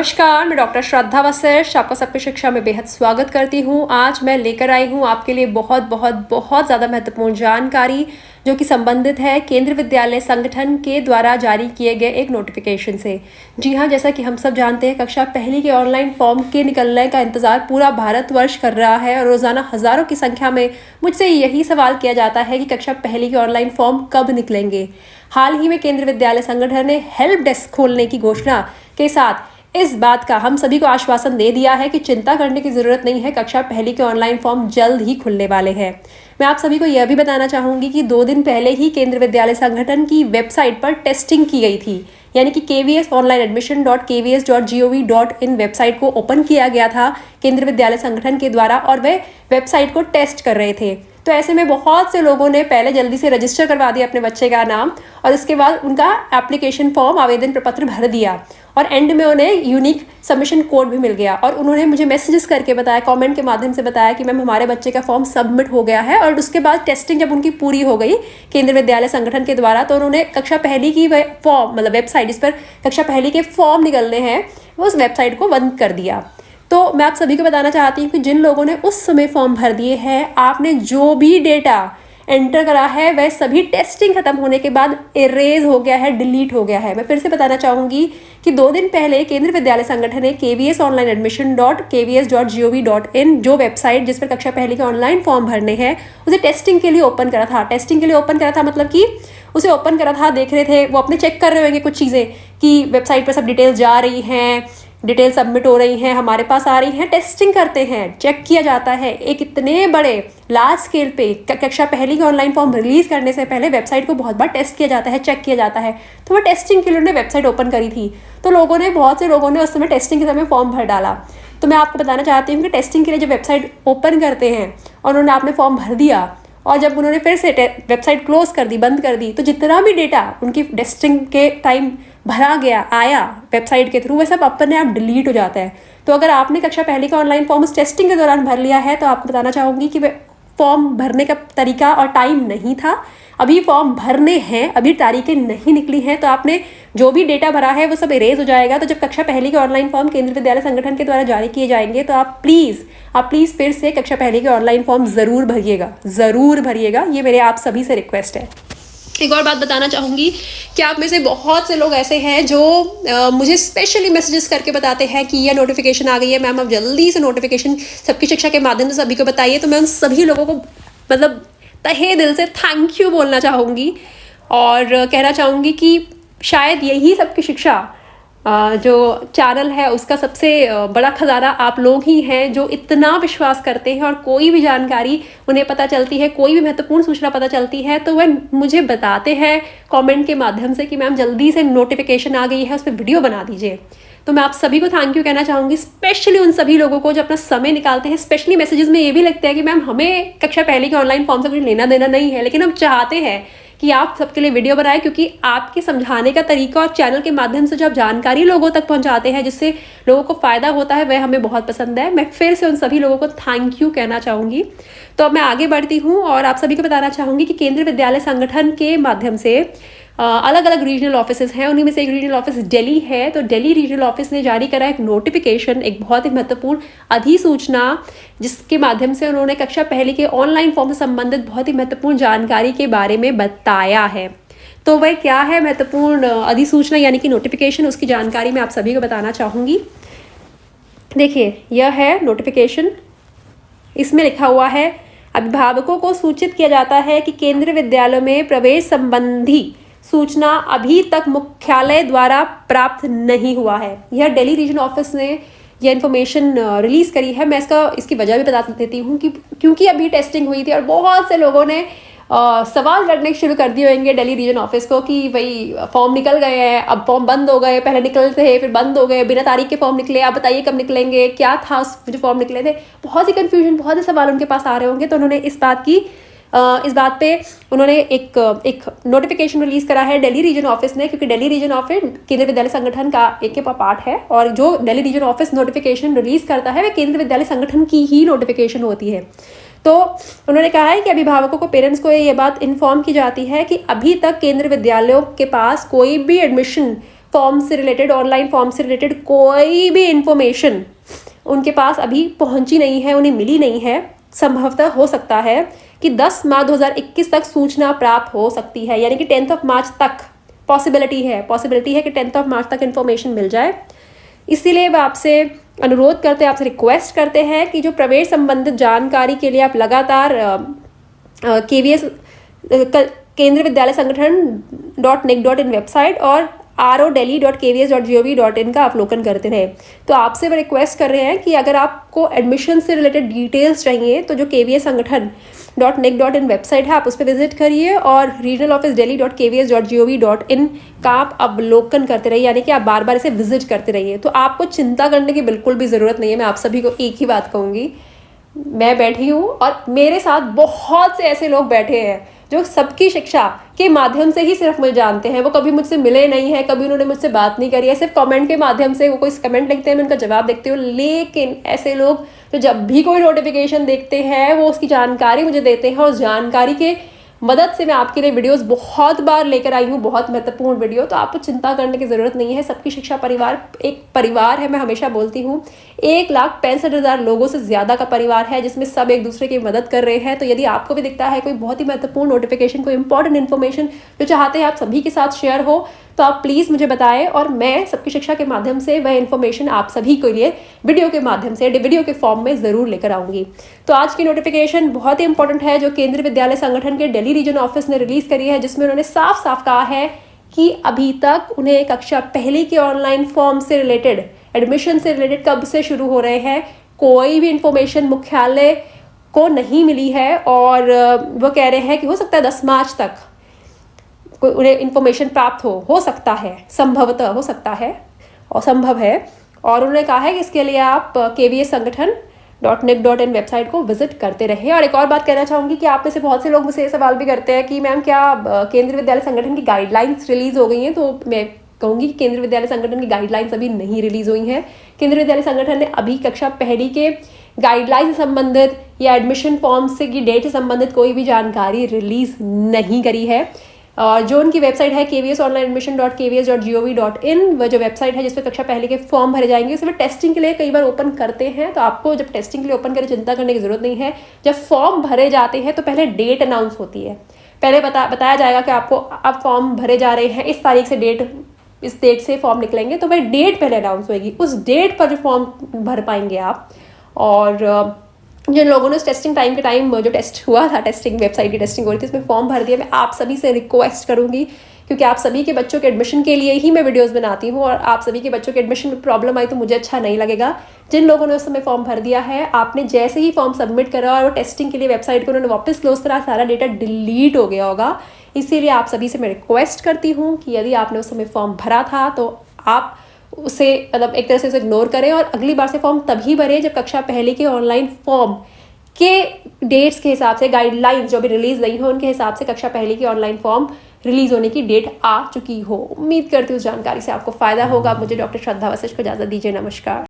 नमस्कार, मैं डॉक्टर श्रद्धा वशिष्ठ आपका सबकी शिक्षा में बेहद स्वागत करती हूँ। आज मैं लेकर आई हूँ आपके लिए बहुत ज़्यादा महत्वपूर्ण जानकारी जो कि संबंधित है केंद्रीय विद्यालय संगठन के द्वारा जारी किए गए एक नोटिफिकेशन से। जी हाँ, जैसा कि हम सब जानते हैं, कक्षा पहली के ऑनलाइन फॉर्म के निकलने का इंतज़ार पूरा भारतवर्ष कर रहा है और रोज़ाना हज़ारों की संख्या में मुझसे यही सवाल किया जाता है कि कक्षा पहली के ऑनलाइन फॉर्म कब निकलेंगे। हाल ही में केंद्रीय विद्यालय संगठन ने हेल्प डेस्क खोलने की घोषणा के साथ इस बात का हम सभी को आश्वासन दे दिया है कि चिंता करने की ज़रूरत नहीं है, कक्षा पहली के ऑनलाइन फॉर्म जल्द ही खुलने वाले हैं। मैं आप सभी को यह भी बताना चाहूँगी कि 2 दिन पहले ही केंद्रीय विद्यालय संगठन की वेबसाइट पर टेस्टिंग की गई थी, यानी कि kvsonlineadmission.kvs.gov.in वेबसाइट को ओपन किया गया था केंद्रीय विद्यालय संगठन के द्वारा और वे वेबसाइट को टेस्ट कर रहे थे। तो ऐसे में बहुत से लोगों ने पहले जल्दी से रजिस्टर करवा दिया अपने बच्चे का नाम और उसके बाद उनका एप्लीकेशन फॉर्म आवेदन प्रपत्र भर दिया और एंड में उन्हें यूनिक सबमिशन कोड भी मिल गया और उन्होंने मुझे मैसेजेस करके बताया, कमेंट के माध्यम से बताया कि मैम हमारे बच्चे का फॉर्म सबमिट हो गया है। और उसके बाद टेस्टिंग जब उनकी पूरी हो गई केंद्रीय विद्यालय संगठन के द्वारा, तो उन्होंने कक्षा पहली की फॉर्म मतलब वेबसाइट जिस पर कक्षा पहली के फॉर्म निकलने हैं वो उस वेबसाइट को बंद कर दिया। तो मैं आप सभी को बताना चाहती हूँ कि जिन लोगों ने उस समय फॉर्म भर दिए हैं, आपने जो भी डेटा एंटर करा है वह सभी टेस्टिंग खत्म होने के बाद इरेज हो गया है, डिलीट हो गया है। मैं फिर से बताना चाहूँगी कि 2 दिन पहले केंद्रीय विद्यालय संगठन ने kvsonlineadmission.kvs.gov.in जो वेबसाइट जिस पर कक्षा पहली के ऑनलाइन फॉर्म भरने हैं उसे टेस्टिंग के लिए ओपन करा था। टेस्टिंग के लिए ओपन करा था मतलब कि उसे ओपन करा था, देख रहे थे, वो अपने चेक कर रहे होंगे कुछ चीज़ें कि वेबसाइट पर सब डिटेल्स जा रही हैं, डिटेल सबमिट हो रही हैं, हमारे पास आ रही हैं। टेस्टिंग करते हैं, चेक किया जाता है। एक इतने बड़े लार्ज स्केल पे कक्षा पहली का ऑनलाइन फॉर्म रिलीज करने से पहले वेबसाइट को बहुत बार टेस्ट किया जाता है, चेक किया जाता है। तो वो टेस्टिंग के लिए उन्होंने वेबसाइट ओपन करी थी, तो बहुत से लोगों ने उस समय टेस्टिंग के समय फॉर्म भर डाला। तो मैं आपको बताना चाहती हूँ कि टेस्टिंग के लिए जब वेबसाइट ओपन करते हैं और उन्होंने आपने फॉर्म भर दिया और जब उन्होंने फिर से वेबसाइट क्लोज कर दी, बंद कर दी, तो जितना भी डेटा उनकी टेस्टिंग के टाइम भरा गया आया वेबसाइट के थ्रू, वह सब अपने आप डिलीट हो जाता है। तो अगर आपने कक्षा पहली का ऑनलाइन फॉर्म उस टेस्टिंग के दौरान भर लिया है तो आपको बताना चाहूँगी कि फॉर्म भरने का तरीका और टाइम नहीं था, अभी फॉर्म भरने हैं, अभी तारीखें नहीं निकली हैं, तो आपने जो भी डेटा भरा है वो सब इरेज हो जाएगा। तो जब कक्षा पहली के ऑनलाइन फॉर्म केंद्रीय विद्यालय संगठन के द्वारा जारी किए जाएंगे तो आप प्लीज़ फिर से कक्षा पहली के ऑनलाइन फॉर्म ज़रूर भरिएगा। ये मेरे आप सभी से रिक्वेस्ट है। एक और बात बताना चाहूँगी कि आप में से बहुत से लोग ऐसे हैं जो मुझे स्पेशली मैसेजेस करके बताते हैं कि यह नोटिफिकेशन आ गई है मैम, अब जल्दी से नोटिफिकेशन सबकी शिक्षा के माध्यम से सभी को बताइए। तो मैं उन सभी लोगों को मतलब तहे दिल से थैंक यू बोलना चाहूँगी और कहना चाहूँगी कि शायद यही सबकी शिक्षा जो चैनल है उसका सबसे बड़ा खजाना आप लोग ही हैं जो इतना विश्वास करते हैं और कोई भी जानकारी उन्हें पता चलती है, कोई भी महत्वपूर्ण सूचना पता चलती है तो वह मुझे बताते हैं कमेंट के माध्यम से कि मैम जल्दी से नोटिफिकेशन आ गई है, उस पर वीडियो बना दीजिए। तो मैं आप सभी को थैंक यू कहना चाहूँगी, स्पेशली उन सभी लोगों को जो अपना समय निकालते हैं। स्पेशली मैसेजेस में ये भी लगता है कि मैम हमें कक्षा पहली के ऑनलाइन फॉर्म से कुछ लेना देना नहीं है, लेकिन हम चाहते हैं कि आप सबके लिए वीडियो बनाएं क्योंकि आपके समझाने का तरीका और चैनल के माध्यम से जो आप जानकारी लोगों तक पहुंचाते हैं जिससे लोगों को फ़ायदा होता है वह हमें बहुत पसंद है। मैं फिर से उन सभी लोगों को थैंक यू कहना चाहूँगी। तो अब मैं आगे बढ़ती हूँ और आप सभी को बताना चाहूँगी कि केंद्रीय विद्यालय संगठन के माध्यम से अलग अलग रीजनल ऑफिसेज हैं, उन्हीं में से एक रीजनल ऑफिस दिल्ली है। तो दिल्ली रीजनल ऑफिस ने जारी करा एक नोटिफिकेशन, एक बहुत ही महत्वपूर्ण अधिसूचना जिसके माध्यम से उन्होंने कक्षा पहली के ऑनलाइन फॉर्म से संबंधित बहुत ही महत्वपूर्ण जानकारी के बारे में बताया है। तो वह क्या है महत्वपूर्ण अधिसूचना यानी कि नोटिफिकेशन, उसकी जानकारी मैं आप सभी को बताना चाहूँगी। देखिए, यह है नोटिफिकेशन। इसमें लिखा हुआ है अभिभावकों को सूचित किया जाता है कि केंद्रीय विद्यालयों में प्रवेश संबंधी सूचना अभी तक मुख्यालय द्वारा प्राप्त नहीं हुआ है। यह दिल्ली रीजन ऑफिस ने यह इन्फॉर्मेशन रिलीज़ करी है। मैं इसकी वजह भी बता देती हूँ कि क्योंकि अभी टेस्टिंग हुई थी और बहुत से लोगों ने सवाल करने शुरू कर दिए होंगे दिल्ली रीजन ऑफिस को कि भाई फॉर्म निकल गए हैं, अब फॉर्म बंद हो गए, पहले निकलते थे फिर बंद हो गए, बिना तारीख के फॉर्म निकले, आप बताइए कब निकलेंगे, क्या था जो फॉर्म निकले थे। बहुत सी कन्फ्यूजन, बहुत से सवाल उनके पास आ रहे होंगे। तो उन्होंने इस बात पे उन्होंने एक नोटिफिकेशन रिलीज करा है दिल्ली रीजन ऑफिस ने, क्योंकि दिल्ली रीजन ऑफिस केंद्रीय विद्यालय संगठन का एक पार्ट है और जो Delhi region office notification release करता है वह केंद्रीय विद्यालय संगठन की ही नोटिफिकेशन होती है। तो उन्होंने कहा है कि अभिभावकों को, पेरेंट्स को ये बात इन्फॉर्म की जाती है कि अभी तक केंद्रीय विद्यालयों के पास कोई भी एडमिशन फॉर्म से रिलेटेड, ऑनलाइन फॉर्म से रिलेटेड कोई भी इंफॉर्मेशन उनके पास अभी पहुंची नहीं है, उन्हें मिली नहीं है, संभवतः हो सकता है कि 10 मार्च 2021 तक सूचना प्राप्त हो सकती है, यानी कि 10 मार्च तक पॉसिबिलिटी है कि 10 मार्च तक इन्फॉर्मेशन मिल जाए। इसीलिए वह आपसे अनुरोध करते हैं, आपसे रिक्वेस्ट करते हैं कि जो प्रवेश संबंधित जानकारी के लिए आप लगातार KVS केंद्रीय विद्यालय संगठन .nic.in वेबसाइट और rodelhi.kvs.gov.in का अवलोकन करते रहे। तो आपसे वो रिक्वेस्ट कर रहे हैं कि अगर आपको एडमिशन से रिलेटेड डिटेल्स चाहिए तो जो KVS संगठन .nic.in वेबसाइट है आप उस पर विजिट करिए और रीजनल ऑफिस delhi.kvs.gov.in का आप अवलोकन करते रहिए, यानी कि आप बार बार इसे विजिट करते रहिए। तो आपको चिंता करने की बिल्कुल भी ज़रूरत नहीं है। मैं आप सभी को एक ही बात कहूँगी, मैं बैठी हूँ और मेरे साथ बहुत से ऐसे लोग बैठे हैं जो सबकी शिक्षा के माध्यम से ही सिर्फ मुझे जानते हैं। वो कभी मुझसे मिले नहीं हैं, कभी उन्होंने मुझसे बात नहीं करी है, सिर्फ कमेंट के माध्यम से वो कोई कमेंट लिखते हैं, मैं उनका जवाब देखती हूँ। लेकिन ऐसे लोग तो जब भी कोई नोटिफिकेशन देखते हैं वो उसकी जानकारी मुझे देते हैं और उस जानकारी के मदद से मैं आपके लिए वीडियोस बहुत बार लेकर आई हूँ, बहुत महत्वपूर्ण वीडियो। तो आपको चिंता करने की ज़रूरत नहीं है। सबकी शिक्षा परिवार एक परिवार है, मैं हमेशा बोलती हूँ 1,65,000 लोगों से ज़्यादा का परिवार है जिसमें सब एक दूसरे की मदद कर रहे हैं। तो यदि आपको भी दिखता है कोई बहुत ही महत्वपूर्ण नोटिफिकेशन, कोई इंपॉर्टेंट इन्फॉर्मेशन जो चाहते हैं आप सभी के साथ शेयर हो, तो आप प्लीज़ मुझे बताएं और मैं सबकी शिक्षा के माध्यम से वह इन्फॉर्मेशन आप सभी के लिए वीडियो के माध्यम से, वीडियो के फॉर्म में ज़रूर लेकर आऊँगी। तो आज की नोटिफिकेशन बहुत ही इंपॉर्टेंट है जो केंद्रीय विद्यालय संगठन के दिल्ली रीजन ऑफिस ने रिलीज़ करी है, जिसमें उन्होंने साफ साफ कहा है कि अभी तक उन्हें कक्षा पहली के ऑनलाइन फॉर्म से रिलेटेड, एडमिशन से रिलेटेड कब से शुरू हो रहे हैं, कोई भी इंफॉर्मेशन मुख्यालय को नहीं मिली है। और वो कह रहे हैं कि हो सकता है 10 मार्च तक कोई उन्हें इन्फॉर्मेशन प्राप्त हो सकता है, संभवतः हो सकता है और संभव है। और उन्होंने कहा है कि इसके लिए आप KVS संगठन .nic.in वेबसाइट को विजिट करते रहे। और एक और बात कहना चाहूँगी कि आप में से बहुत से लोग मुझसे ये सवाल भी करते हैं कि मैम क्या केंद्रीय विद्यालय संगठन की गाइडलाइंस रिलीज़ हो गई हैं? तो मैं कहूँगी कि केंद्रीय विद्यालय संगठन की गाइडलाइंस अभी नहीं रिलीज़ हुई हैं। केंद्रीय विद्यालय संगठन ने अभी कक्षा पहली के गाइडलाइन से संबंधित या एडमिशन फॉर्म से की डेट से संबंधित कोई भी जानकारी रिलीज़ नहीं करी है। और जो उनकी वेबसाइट है kvsonlineadmission.kvs.gov.in, वह जो वेबसाइट है जिसपे कक्षा पहले के फॉर्म भरे जाएंगे, उसे टेस्टिंग के लिए कई बार ओपन करते हैं। तो आपको जब टेस्टिंग के लिए ओपन करें चिंता करने की जरूरत नहीं है। जब फॉर्म भरे जाते हैं तो पहले डेट अनाउंस होती है, पहले बताया जाएगा कि आपको अब फॉर्म भरे जा रहे हैं, इस तारीख से इस डेट से फॉर्म निकलेंगे, तो वह डेट पहले अनाउंस होगी। उस डेट पर जो फॉर्म भर पाएंगे आप। और जिन लोगों ने टेस्टिंग टाइम के टाइम जो टेस्ट हुआ था, टेस्टिंग वेबसाइट की टेस्टिंग हो रही थी, इसमें फॉर्म भर दिया, मैं आप सभी से रिक्वेस्ट करूंगी, क्योंकि आप सभी के बच्चों के एडमिशन के लिए ही मैं वीडियोस बनाती हूँ और आप सभी के बच्चों के एडमिशन में प्रॉब्लम आई तो मुझे अच्छा नहीं लगेगा। जिन लोगों ने उस समय फॉर्म भर दिया है, आपने जैसे ही फॉर्म सबमिट करा और वो टेस्टिंग के लिए वेबसाइट को उन्होंने वापस क्लोज करा, सारा डेटा डिलीट हो गया होगा। इसीलिए आप सभी से मैं रिक्वेस्ट करती हूँ कि यदि आपने उस समय फॉर्म भरा था तो आप उसे मतलब एक तरह से उसे इग्नोर करें और अगली बार से फॉर्म तभी भरें जब कक्षा पहले के ऑनलाइन फॉर्म के डेट्स के हिसाब से, गाइडलाइंस जो भी रिलीज नहीं हो उनके हिसाब से कक्षा पहली की ऑनलाइन फॉर्म रिलीज होने की डेट आ चुकी हो। उम्मीद करती हूँ उस जानकारी से आपको फायदा होगा। मुझे डॉक्टर श्रद्धा वशिष्ठ को इजाजत दीजिए। नमस्कार।